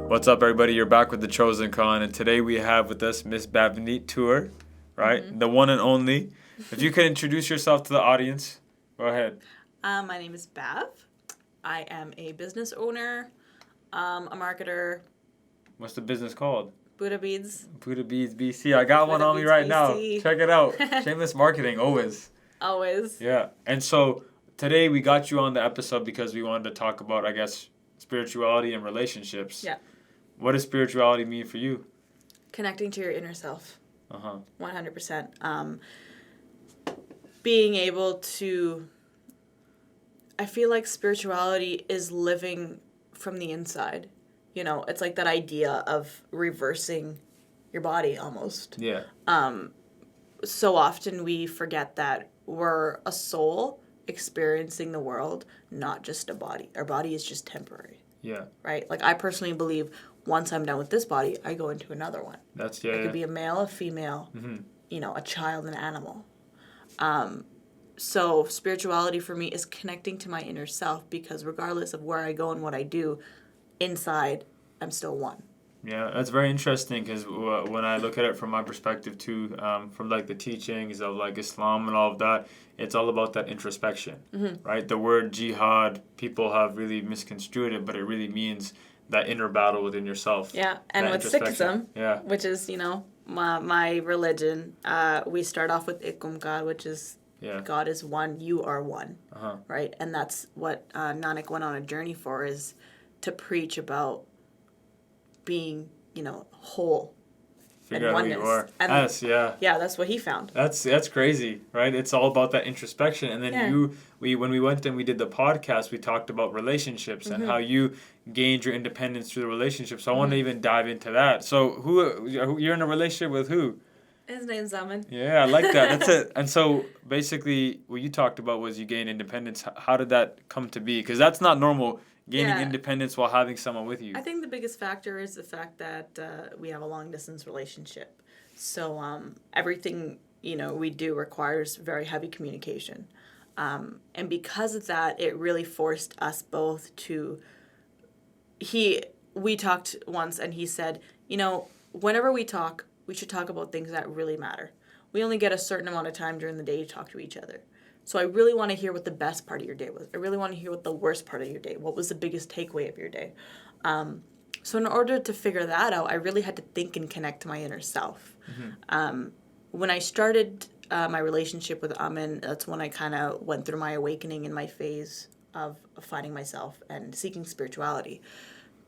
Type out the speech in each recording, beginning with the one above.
What's up, everybody? You're back with the Chosen Con, and today we have with us Miss Bhavneet Toor, right? Mm-hmm. The one and only. If you could introduce yourself to the audience, go ahead. My name is Bhav. I am a business owner, a marketer. What's the business called? Buddha Beads. Buddha Beads BC. I got one Buddha on me Beads right BC. now. Check it out. Shameless marketing, always. Always. Yeah. And so today we got you on the episode because we wanted to talk about, I guess, spirituality and relationships. Yeah. What does spirituality mean for you? Connecting to your inner self. 100%. Being able to... I feel like spirituality is living from the inside. You know, it's like that idea of reversing your body almost. Yeah. So often we forget that we're a soul experiencing the world, not just a body. Our body is just temporary. Yeah. Right? Like, I personally believe once I'm done with this body, I go into another one. It could be a male, a female, Mm-hmm. a child, an animal. So spirituality for me is connecting to my inner self, because regardless of where I go and what I do, inside, I'm still one. Yeah, that's very interesting because when I look at it from my perspective too, from like the teachings of like Islam and all of that, it's all about that introspection, right? The word jihad, people have really misconstrued it, but it really means that inner battle within yourself. Yeah, and with Sikhism, which is, my religion, we start off with Ikumkar, which is God is one, you are one, right? And that's what Nanak went on a journey for, is to preach about being, whole. Figure out who you are. And yeah, that's what he found. That's crazy, right? It's all about that introspection. And then when we went and we did the podcast, we talked about relationships and how you gained your independence through the relationship. So I want to even dive into that. So you're in a relationship with who? His name's Zaman. Yeah, I like that. That's it. And so basically what you talked about was you gain independence. How did that come to be? Because that's not normal, gaining independence while having someone with you. I think the biggest factor is the fact that we have a long-distance relationship. So everything, we do requires very heavy communication. And because of that, it really forced us both to... We talked once and he said, whenever we talk, we should talk about things that really matter. We only get a certain amount of time during the day to talk to each other. So I really want to hear what the best part of your day was. I really want to hear what the worst part of your day, what was the biggest takeaway of your day. So in order to figure that out, I really had to think and connect to my inner self. When I started my relationship with Amin, that's when I kind of went through my awakening in my phase of finding myself and seeking spirituality.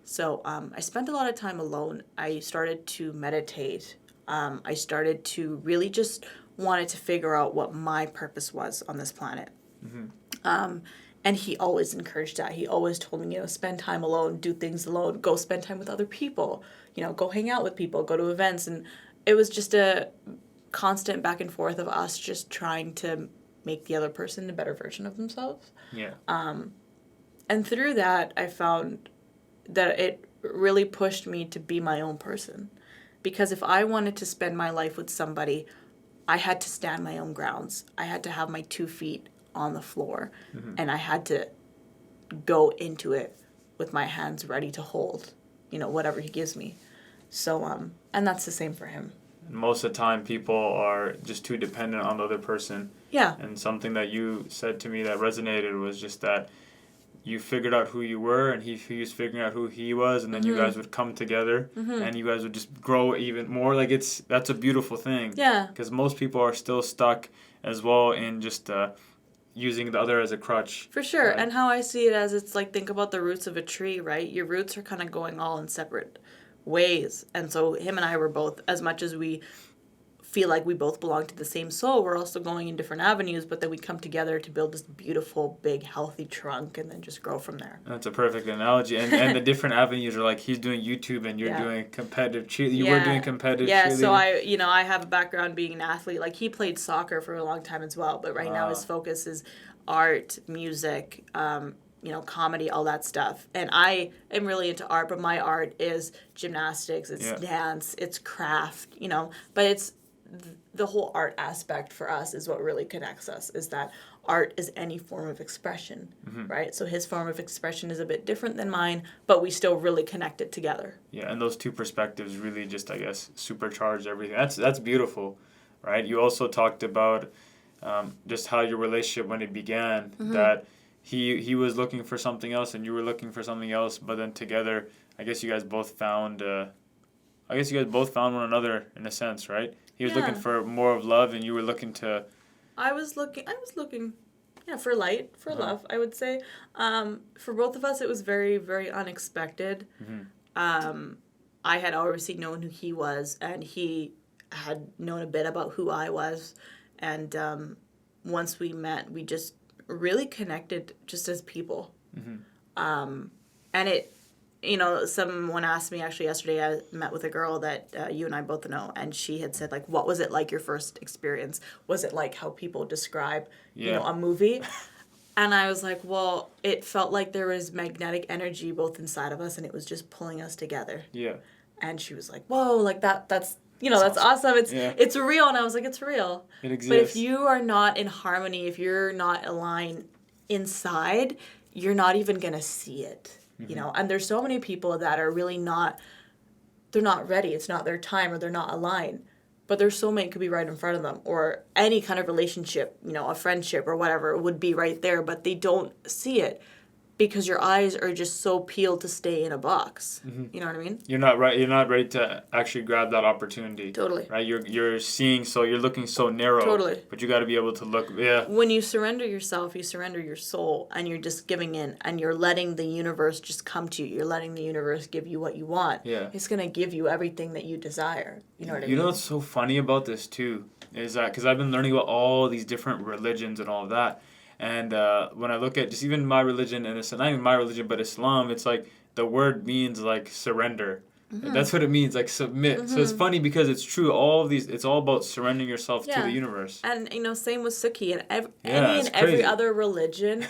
So I spent a lot of time alone. I started to meditate. I started to really just wanted to figure out what my purpose was on this planet. And he always encouraged that. He always told me, spend time alone, do things alone, go spend time with other people, go hang out with people, go to events. And it was just a constant back and forth of us just trying to make the other person a better version of themselves. Yeah. And through that, I found that it really pushed me to be my own person. Because if I wanted to spend my life with somebody, I had to stand my own grounds. I had to have my 2 feet on the floor. And I had to go into it with my hands ready to hold, whatever he gives me. So, and that's the same for him. Most of the time, people are just too dependent on the other person. Yeah. And something that you said to me that resonated was just that you figured out who you were and he was figuring out who he was, and then you guys would come together and you guys would just grow even more. Like, that's a beautiful thing. Yeah. Because most people are still stuck as well in just using the other as a crutch. For sure. Right? And how I see it as, it's like, think about the roots of a tree, right? Your roots are kind of going all in separate ways. And so him and I were both, as much as we feel like we both belong to the same soul, we're also going in different avenues, but then we come together to build this beautiful, big, healthy trunk and then just grow from there. That's a perfect analogy. And the different avenues are like, he's doing YouTube and you're doing competitive cheerleading. You were doing competitive cheerleading. Yeah, so I have a background being an athlete. Like, he played soccer for a long time as well, but right now his focus is art, music, comedy, all that stuff. And I am really into art, but my art is gymnastics, it's dance, it's craft, but it's the whole art aspect for us is what really connects us, is that art is any form of expression, right? So his form of expression is a bit different than mine, but we still really connect it together. Yeah, and those two perspectives really just, I guess, supercharge everything. That's beautiful, right? You also talked about just how your relationship, when it began, that he was looking for something else and you were looking for something else, but then together, I guess you guys both found one another in a sense, right? He was looking for more of love, and you were looking to. I was looking, for light, for love, I would say. For both of us, it was very, very unexpected. I had already known who he was, and he had known a bit about who I was. And once we met, we just really connected just as people. And it, someone asked me actually yesterday, I met with a girl that you and I both know, and she had said, like, what was it like your first experience? Was it like how people describe, a movie? And I was like, well, it felt like there was magnetic energy both inside of us, and it was just pulling us together. Yeah. And she was like, whoa, like that's awesome. It's real. And I was like, it's real. It exists. But if you are not in harmony, if you're not aligned inside, you're not even going to see it. And there's so many people that are really they're not ready. It's not their time, or they're not aligned. But their soulmate could be right in front of them, or any kind of relationship, a friendship or whatever would be right there, but they don't see it because your eyes are just so peeled to stay in a box. You know what I mean? You're not right. You're not ready to actually grab that opportunity. Totally. Right. You're seeing, so you're looking so narrow. Totally. But you got to be able to look. Yeah. When you surrender yourself, you surrender your soul, and you're just giving in, and you're letting the universe just come to you. You're letting the universe give you what you want. Yeah. It's gonna give you everything that you desire. You know what I mean? You know what's so funny about this too is that because I've been learning about all these different religions and all of that. And when I look at just even my religion, and it's not even my religion, but Islam, it's like the word means like surrender. That's what it means, like submit. So it's funny because it's true. All of these, it's all about surrendering yourself to the universe. And same with Sikhi and every other religion.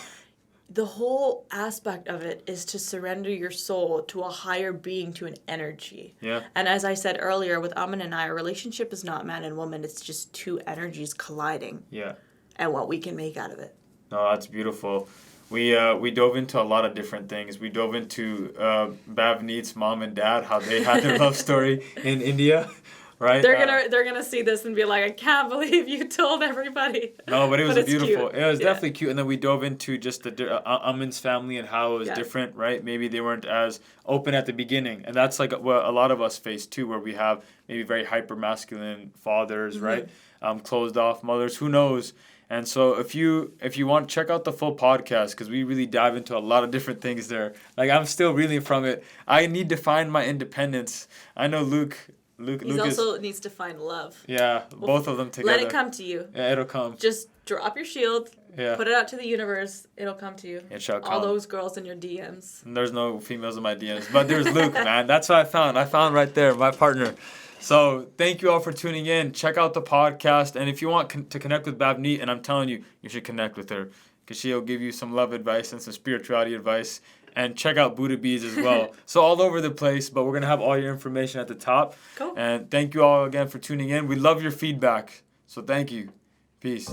The whole aspect of it is to surrender your soul to a higher being, to an energy. Yeah. And as I said earlier, with Amin and I, a relationship is not man and woman. It's just two energies colliding. Yeah. And what we can make out of it. No, that's beautiful. We dove into a lot of different things. We dove into Bhavneet's mom and dad, how they had their love story in India, right? They're gonna see this and be like, I can't believe you told everybody. No, but it was beautiful. Cute. It was definitely cute. And then we dove into just the Amin's family and how it was different, right? Maybe they weren't as open at the beginning, and that's like what a lot of us face too, where we have maybe very hyper masculine fathers, right? Closed off mothers. Who knows? And so if you want, check out the full podcast, because we really dive into a lot of different things there. Like, I'm still reeling from it. I need to find my independence. I know Luke also needs to find love. Yeah, both of them together. Let it come to you. Yeah, it'll come. Just drop your shield. Yeah. Put it out to the universe. It'll come to you. It shall come. All those girls in your DMs. And there's no females in my DMs. But there's Luke, man. That's what I found. I found right there, my partner. So thank you all for tuning in. Check out the podcast. And if you want to connect with Bhavneet, and I'm telling you, you should connect with her, because she'll give you some love advice and some spirituality advice. And check out Buddha Bees as well. So all over the place, but we're going to have all your information at the top. Cool. And thank you all again for tuning in. We love your feedback. So thank you. Peace.